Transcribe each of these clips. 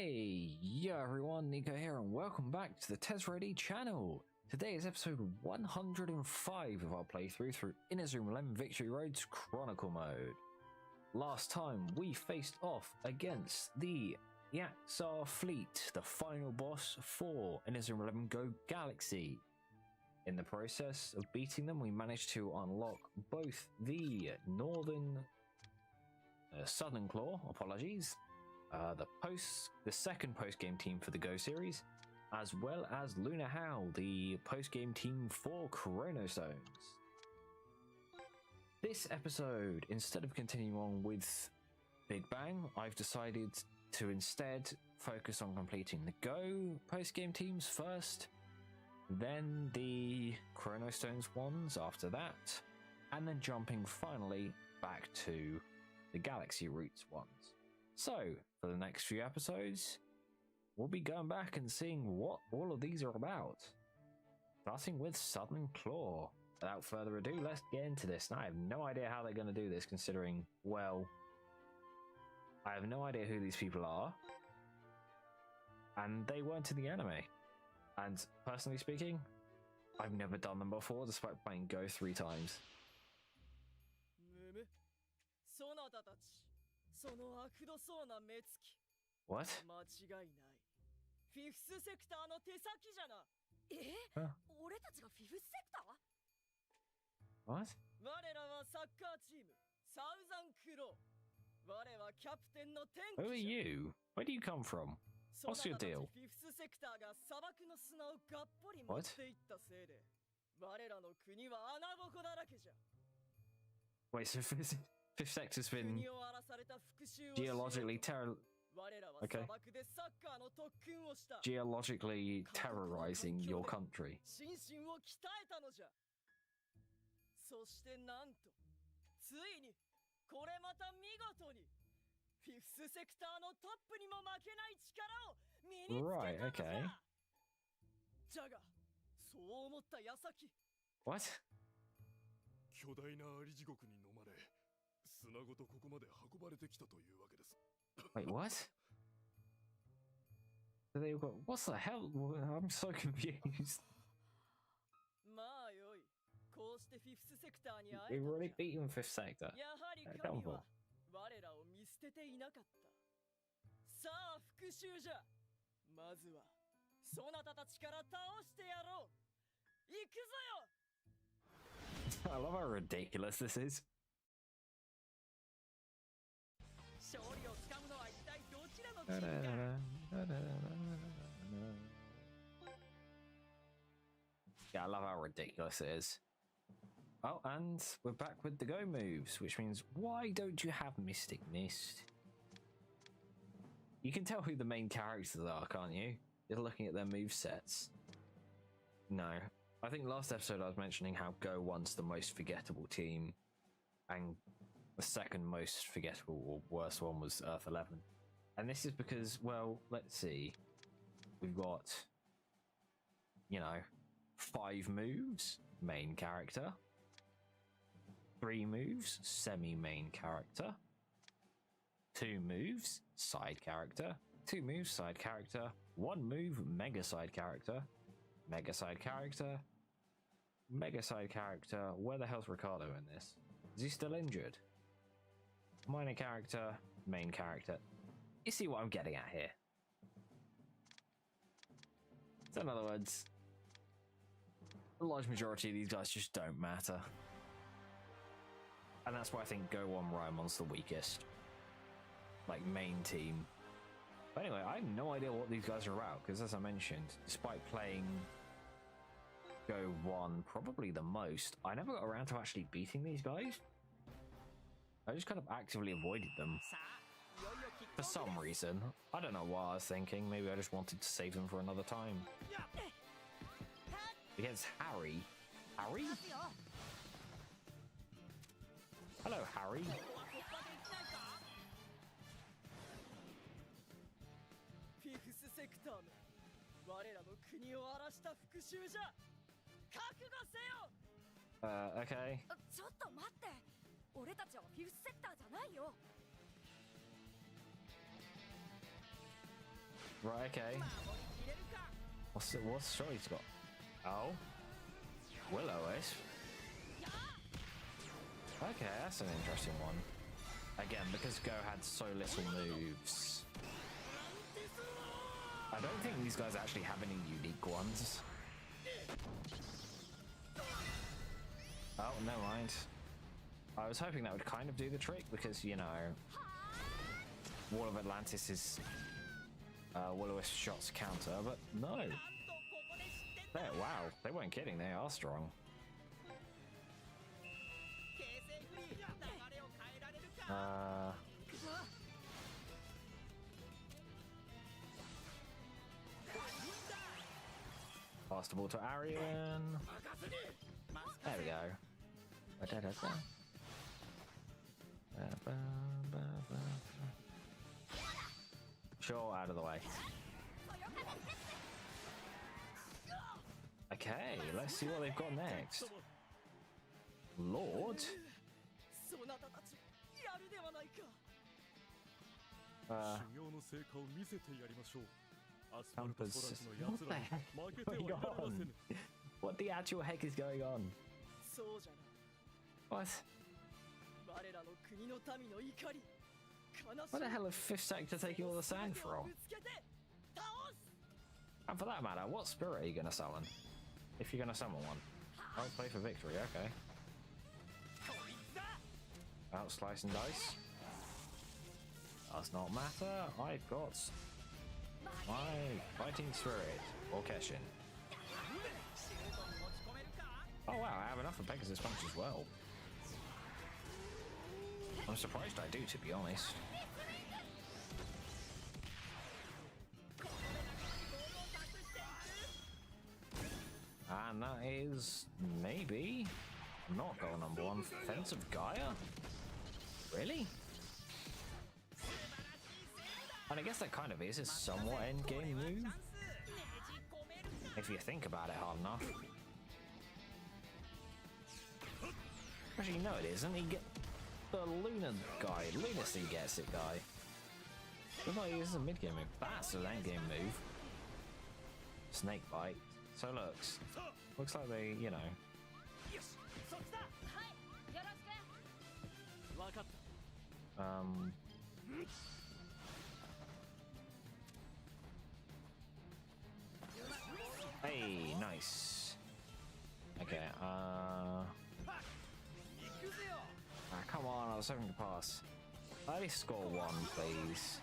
Hey, yo everyone, Nico here and welcome back to the TesReady channel. Today is episode 105 of our playthrough through Inazuma 11 Victory Road's Chronicle mode. Last time we faced off against the Yaksar fleet, the final boss for Inazuma 11 Go Galaxy. In the process of beating them, we managed to unlock both the Southern Claw, the second post-game team for the Go series, as well as Luna Howl, the post-game team for Chrono Stones. This episode, instead of continuing on with Big Bang, I've decided to instead focus on completing the Go post-game teams first, then the Chrono Stones ones after that, and then jumping finally back to the Galaxy Routes ones. So, for the next few episodes, we'll be going back and seeing what all of these are about. Starting with Southern Claw. Without further ado, let's get into this. Now, I have no idea how they're going to do this, considering, well, I have no idea who these people are, and they weren't in the anime. And personally speaking, I've never done them before, despite playing Go 3 times. What? Huh. What? Who are you? Where do you come from? What's your deal? What? Wait, so Fifth Sector's been geologically geologically terrorizing your country. Right, okay. What? Wait, what? They got, what's the hell? I'm so confused. We really beat him in Fifth Sector. Downfall. I love how ridiculous this is. Yeah, I love how ridiculous it is. Oh, and we're back with the Go moves, which means why don't you have Mystic Mist? You can tell who the main characters are, can't you? You're looking at their movesets. No. I think last episode I was mentioning how Go wants the most forgettable team, and the second most forgettable or worst one was Earth 11. And this is because, well, let's see. We've got, 5 moves, main character. 3 moves, semi-main character. 2 moves, side character. 2 moves, side character. 1 move, mega side character. Mega side character. Mega side character. Where the hell's Ricardo in this? Is he still injured? Minor character, main character. You see what I'm getting at here? So in other words, the large majority of these guys just don't matter. And that's why I think Go 1 Raimon's the weakest. Like, main team. But anyway, I have no idea what these guys are about, because as I mentioned, despite playing Go 1 probably the most, I never got around to actually beating these guys. I just kind of actively avoided them. For some reason. I don't know what I was thinking. Maybe I just wanted to save them for another time. Against Harry. Harry? Hello, Harry. Okay. Right, okay. What's shot he's got? Oh. Will-O-Wisp. Okay, that's an interesting one. Again, because Go had so little moves. I don't think these guys actually have any unique ones. Oh, never mind. I was hoping that would kind of do the trick because, you know, Wall of Atlantis is Will-O-Wisp shots counter, but no. Wow, they weren't kidding, they are strong. Pass the ball to Orion. There we go. Sure, out of the way. Okay, let's see what they've got next. Lord? What the heck is going on? What the actual heck is going on? What? Where the hell is 5th sector taking all the sand from? And for that matter, what spirit are you going to summon? If you're going to summon one. Oh, play for victory, okay. Out, slice and dice. Does not matter, I've got my fighting spirit, or Keshin. Oh wow, I have enough for Pegasus Punch as well. I'm surprised I do, to be honest. And that is maybe not goal number 1. Fence of Gaia? Really? And I guess that kind of is a somewhat endgame move. If you think about it hard enough. Actually, no it isn't. He get the Luna guy. Lunacy gets it guy. Looks like he uses a mid-game move. That's an endgame move. Snake bite. So looks like they, you know. Hey, nice. Okay, come on, I was hoping to pass. At least score 1, please.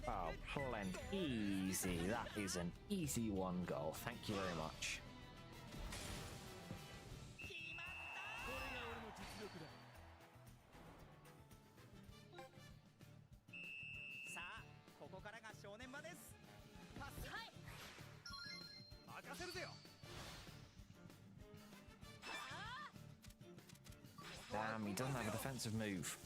Oh, plenty. Easy. That is an easy 1 goal. Thank you very much. Damn, he doesn't have a defensive move.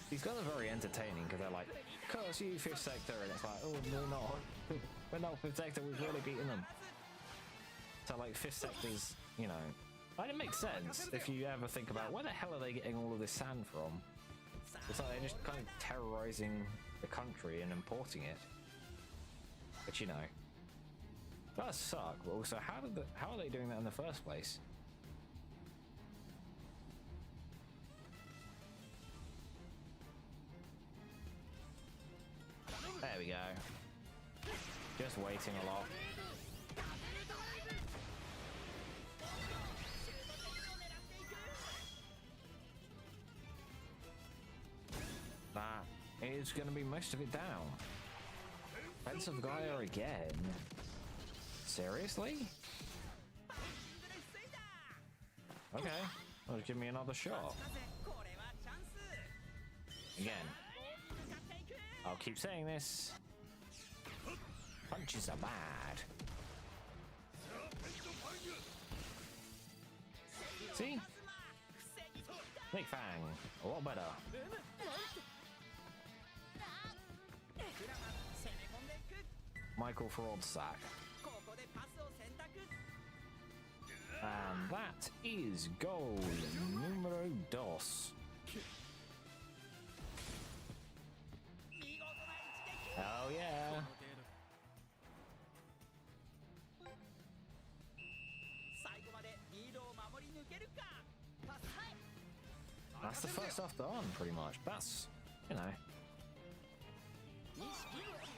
These guys are very entertaining because they're like, curse you, 5th sector, and it's like, oh, we're not 5th sector, we've really beaten them. So like 5th sector's, you know, like, it makes sense if you ever think about where the hell are they getting all of this sand from? It's like they're just kind of terrorizing the country and importing it. But you know, it does suck, but also how are they doing that in the first place? There we go. Just waiting a lot. That is going to be most of it down. Fence of Gaia again. Seriously? Okay, well, give me another shot. Again. I'll keep saying this. Punches are bad. See? Snake Fang, a lot better. Michael Fraudsack. And that is goal numero 2. Oh yeah. That's the first stuff done, pretty much. That's, you know,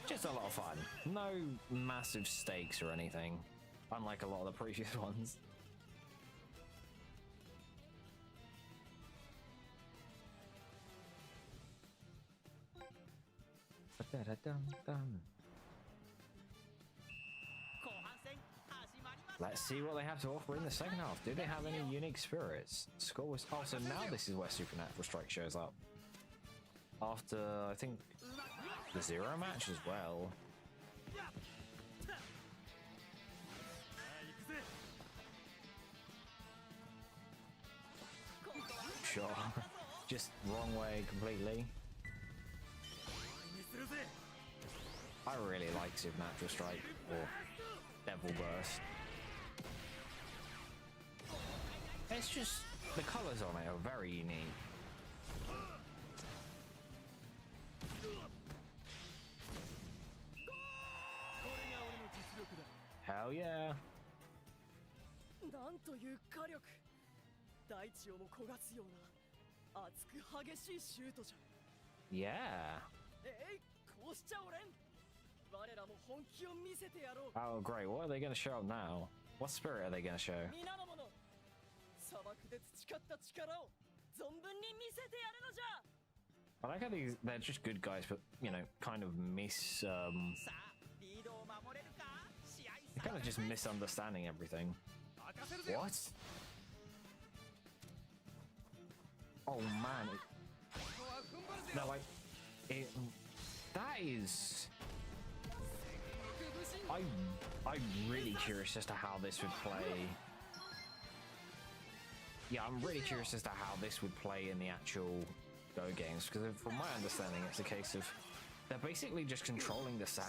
just a lot of fun. No massive stakes or anything, unlike a lot of the previous ones. Let's see what they have to offer in the second half. Do they have any unique spirits? Score was... Oh, so now this is where Supernatural Strike shows up. After, I think, the Zero match as well. Sure. Just wrong way completely. I really like Supernatural Strike or Devil Burst. It's just, the colours on it are very unique. Hell yeah. Yeah. Oh great, what are they going to show now? What spirit are they going to show? I like how they're just good guys, but, you know, kind of kind of just misunderstanding everything. What? Oh man. No, like, that is... I'm really curious as to how this would play. Yeah, I'm really curious as to how this would play in the actual Go games, because from my understanding, it's a case of they're basically just controlling the sand.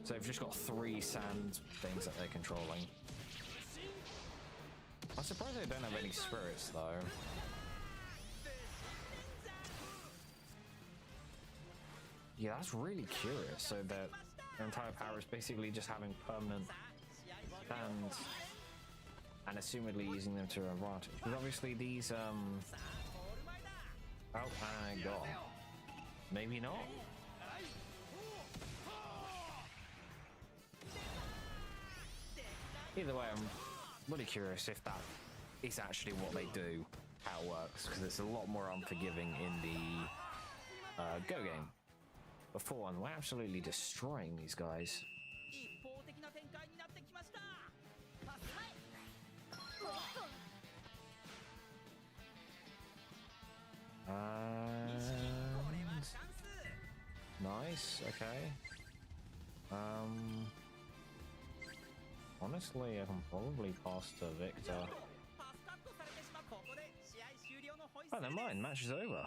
So they've just got 3 sand things that they're controlling. I'm surprised they don't have any spirits, though. Yeah, that's really curious. So that their entire power is basically just having permanent sand and assumedly using them to their advantage. Because obviously these, oh my god. Maybe not? Either way, I'm really curious if that is actually what they do, how it works, because it's a lot more unforgiving in the Go game. Before, and we're absolutely destroying these guys. Nice, okay. Honestly, I can probably pass to Victor. Oh, never mind, match is over.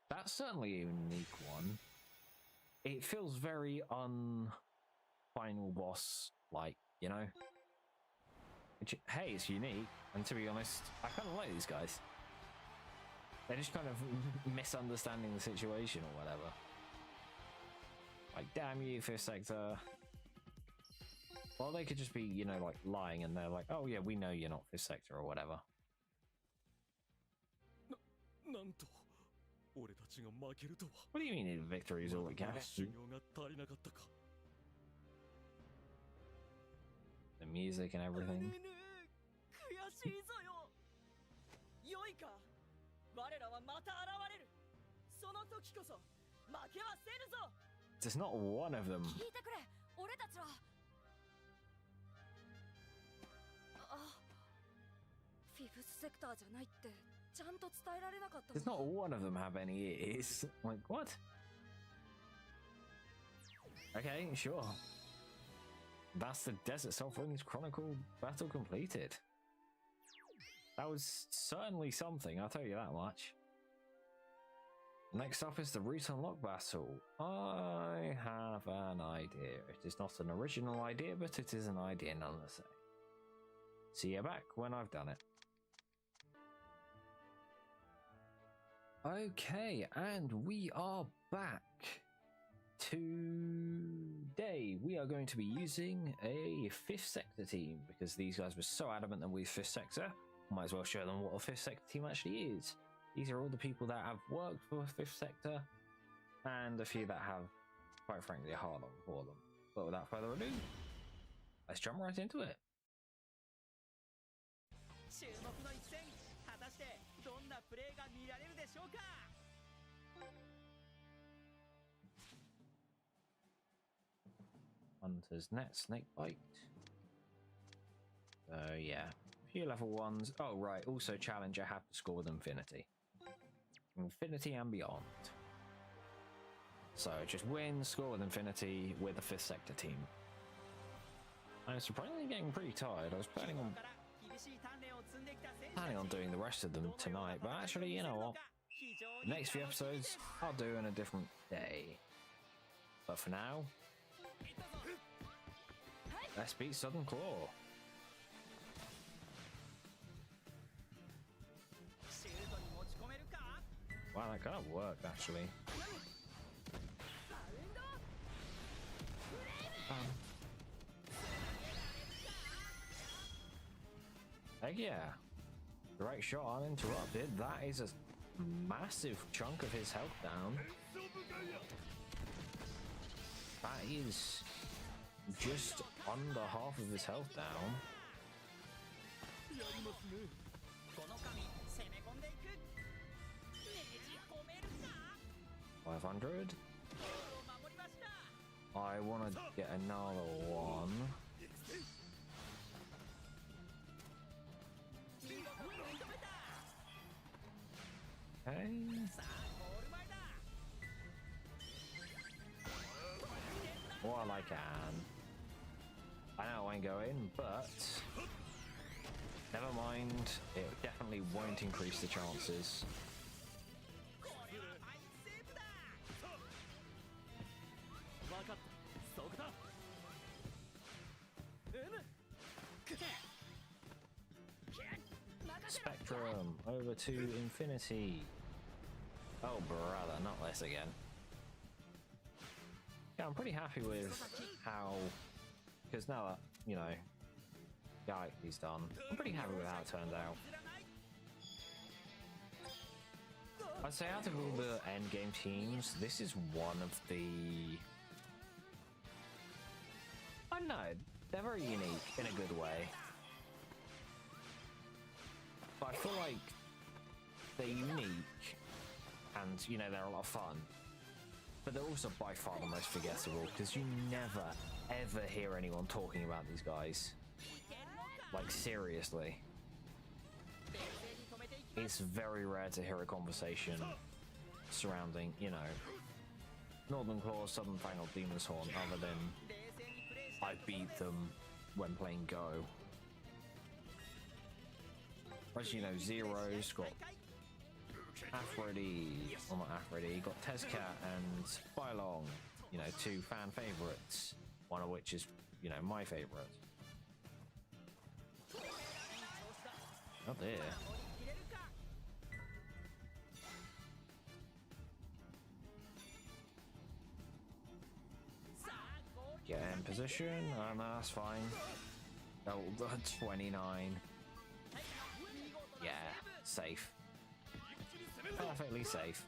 That's certainly a unique one. It feels very final boss like, you know? Which, hey, it's unique, and to be honest, I kind of like these guys. They're just kind of misunderstanding the situation or whatever. Like, damn you, Fifth Sector. Well, they could just be, you know, like, lying, and they're like, oh yeah, we know you're not Fifth Sector or whatever. What do you mean victory is all we can? The music and everything. There's not one of them. There's not one of them have any ears. Like, what? Okay, sure. That's the Desert Sovereign's Chronicle battle completed. That was certainly something, I'll tell you that much. Next up is the Route Unlock battle. I have an idea. It is not an original idea, but it is an idea nonetheless. See you back when I've done it. Okay, and we are back. Today we are going to be using a 5th sector team because these guys were so adamant that we're 5th sector. Might as well show them what a 5th sector team actually is. These are all the people that have worked for 5th sector and a few that have, quite frankly, a hard on for them. But without further ado, let's jump right into it. Hunter's Net, Snakebite. Yeah, a few level 1s. Oh right, also Challenger have to score with Infinity. Infinity and beyond. So just win, score with Infinity with a 5th sector team. I'm surprisingly getting pretty tired. I was planning on doing the rest of them tonight, but actually, you know what? Next few episodes, I'll do on a different day. But for now, let's beat Southern Claw. Wow, that kind of worked actually. Heck yeah. Great shot uninterrupted. That is a massive chunk of his health down. That is just under half of his health down. 500. I want to get another one. Okay. Well, I can. I know it won't go in, but never mind. It definitely won't increase the chances. Spectrum over to Infinity. Oh brother, not this again. Yeah, I'm pretty happy with how, because now that, you know, Galaxy's done, I'm pretty happy with how it turned out. I'd say out of all the endgame teams, this is one of the, I don't know, they're very unique in a good way. But I feel like they're unique and, you know, they're a lot of fun. But they're also by far the most forgettable because you never, ever hear anyone talking about these guys. Like, seriously. It's very rare to hear a conversation surrounding, you know, Northern Claw, Southern Fang, or Demon's Horn, other than I beat them when playing Go. As you know, Zero's got Aphrodite, well not Aphrodite, got Tezcat and Bylong, you know, 2 fan favourites, one of which is, you know, my favourite. Oh dear. Get in position, no, that's fine. Oh, 29. Yeah, safe. Perfectly safe.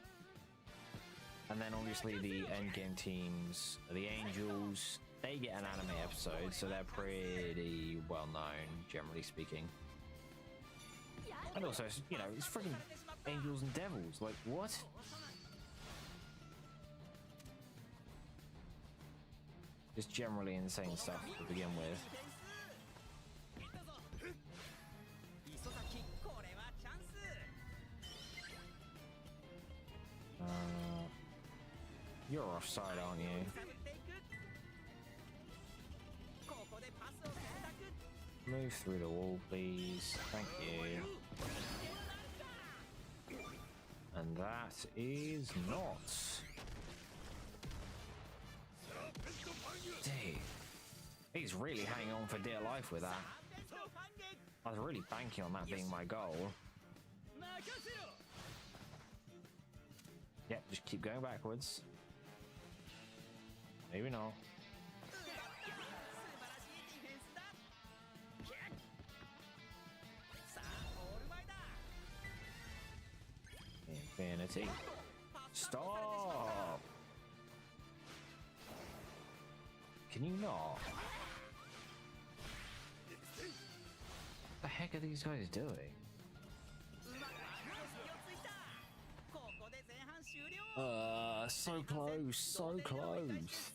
And then obviously the endgame teams, the Angels, they get an anime episode, so they're pretty well known, generally speaking. And also, you know, it's freaking Angels and Devils, like, what? Just generally insane stuff to begin with. You're offside, aren't you? Move through the wall, please. Thank you. And that is not. Dude, he's really hanging on for dear life with that. I was really banking on that being my goal. Yep, just keep going backwards. Maybe not. Infinity. Stop! Can you not? What the heck are these guys doing? So close, so close.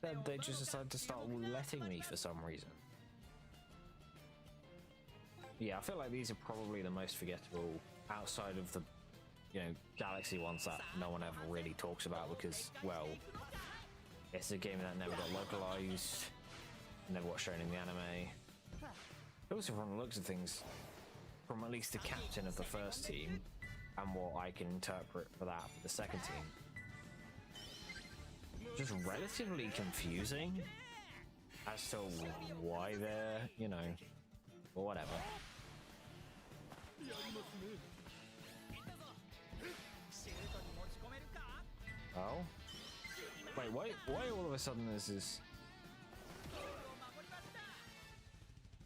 Then they just decided to start letting me for some reason. Yeah, I feel like these are probably the most forgettable outside of the, you know, Galaxy ones that no one ever really talks about because, well, it's a game that never got localized, never got shown in the anime. Also, from the looks of things, from at least the captain of the first team, and what I can interpret for that for the second team, just relatively confusing as to why they're, you know, or whatever. Oh? Wait, why all of a sudden there's this...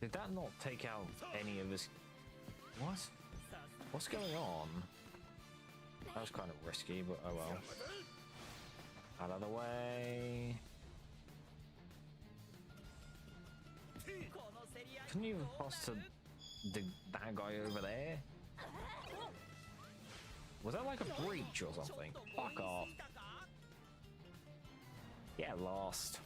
Did that not take out any of his... What? What's going on? That was kind of risky, but oh well. Out of the way. Couldn't you have crossed to that guy over there? Was that like a breach or something? Fuck off. Get lost.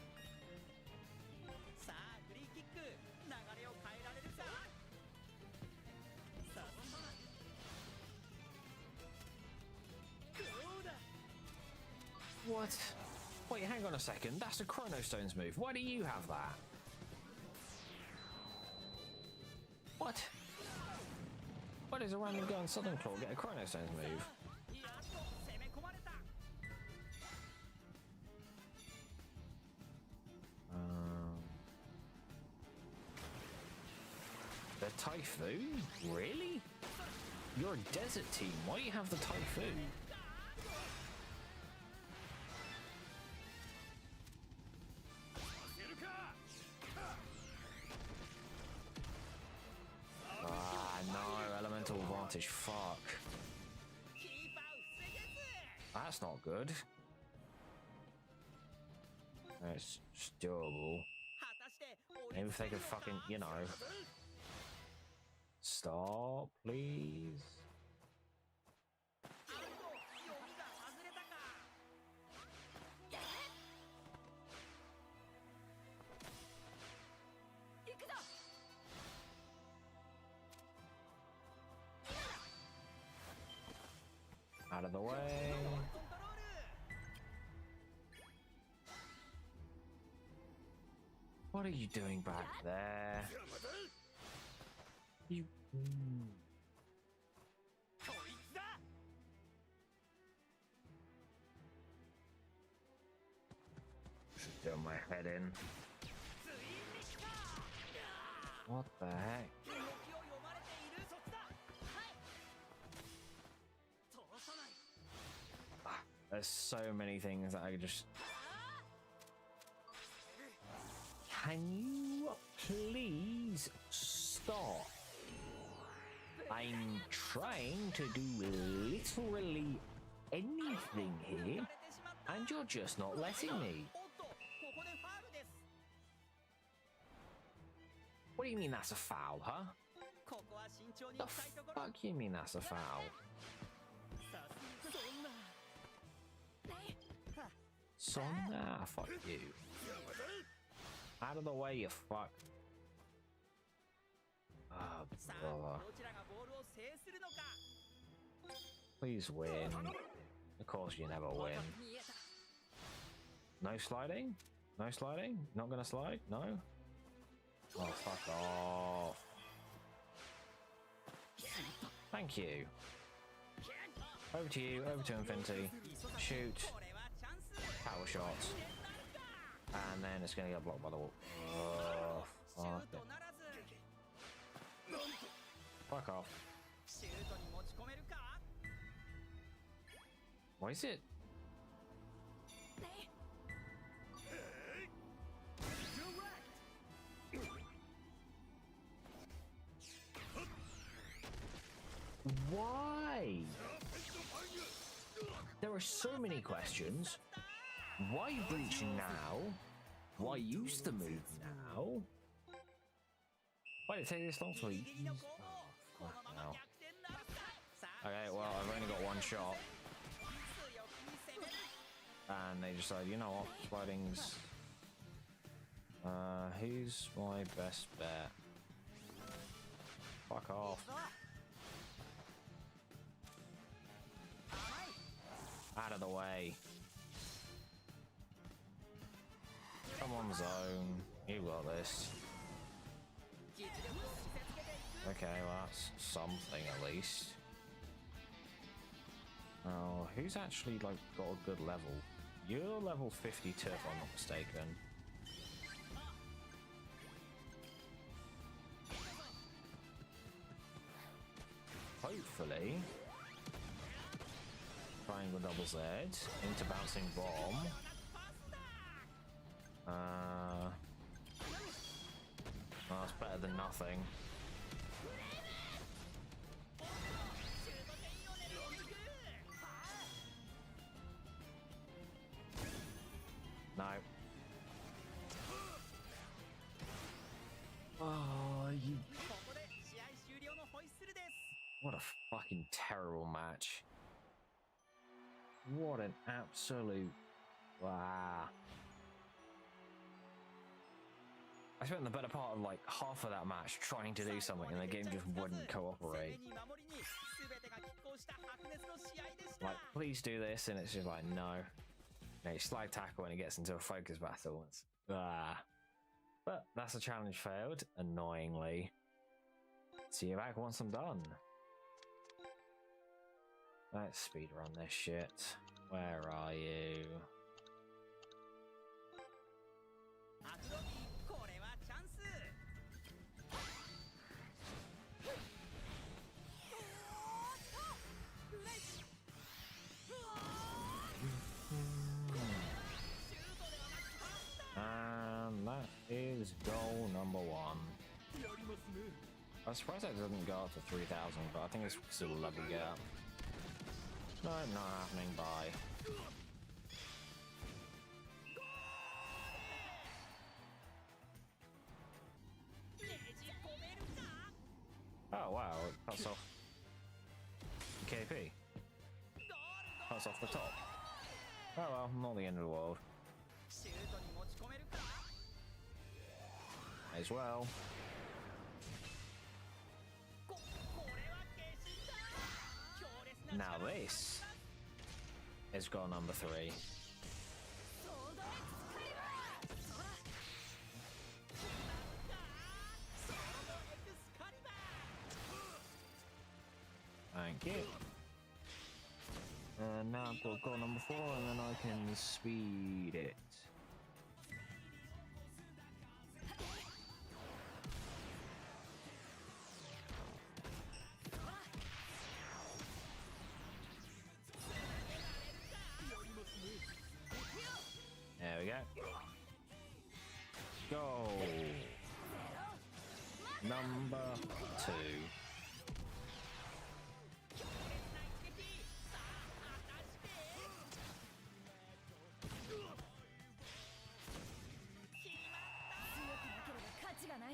What? Wait, hang on a second. That's a Chrono Stones move. Why do you have that? What? Why does a random guy in Southern Claw get a Chrono Stones move? The Typhoon? Really? You're a desert team. Why do you have the Typhoon? Fuck. That's not good. It's just doable. Maybe if they could fucking, you know. Stop, please. Out of the way. What are you doing back there? You... Just throw my head in. What the heck? There's so many things that I just... Can you please stop? I'm trying to do literally anything here, and you're just not letting me. What do you mean that's a foul, huh? The fuck you mean that's a foul? So nah, fuck you. Out of the way, you fuck. Oh, brother. Please win. Of course you never win. No sliding? No sliding? Not gonna slide? No? Oh, fuck off. Thank you. Over to you, over to Infinity. Shoot. Power shots. And then it's gonna get blocked by the wall. Oh, fuck it. Fuck off. Why is it? Why? There are so many questions. Why breach now? Why use the move now? Why did it take this long to use? Oh, no. Okay, well, I've only got one shot. And they decided, you know what, Sliding's... who's my best bet? Fuck off. Out of the way. Come on, Zone. You got this. Okay, well, that's something at least. Oh, who's actually, like, got a good level? You're level 52, if I'm not mistaken. Hopefully. Triangle double Z into bouncing bomb. Well, that's better than nothing. No. Oh, you... What a fucking terrible match. What an absolute... Wow. I spent the better part of like half of that match trying to do something and the game just wouldn't cooperate. Like, please do this, and it's just like, no. You slide tackle when it gets into a focus battle. It's, But that's a challenge failed, annoyingly. See you back once I'm done. Let's speedrun this shit. Where are you? And that is goal number 1. I'm surprised that doesn't go up to 3,000, but I think it's still a lucky gap. No, not happening. Bye. Oh wow, it cuts off the KP. Cuts off the top. Oh well, not the end of the world. As well. Now this is goal number 3. Thank you. And now I've got goal number 4, and then I can speed it. There we go. Goal number 2.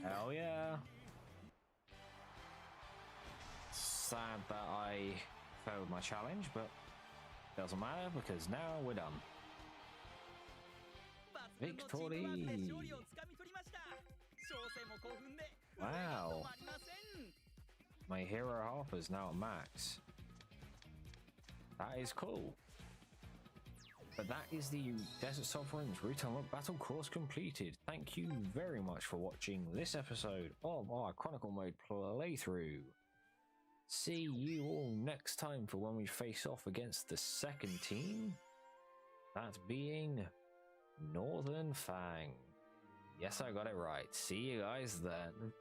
Hell yeah. Sad that I failed my challenge, but doesn't matter because now we're done. Victory! Wow. My hero half is now at max. That is cool. But that is the Desert Sovereign's Route Unlock battle course completed. Thank you very much for watching this episode of our Chronicle mode playthrough. See you all next time for when we face off against the second team. That being Northern Fang. Yes, I got it right. See you guys then.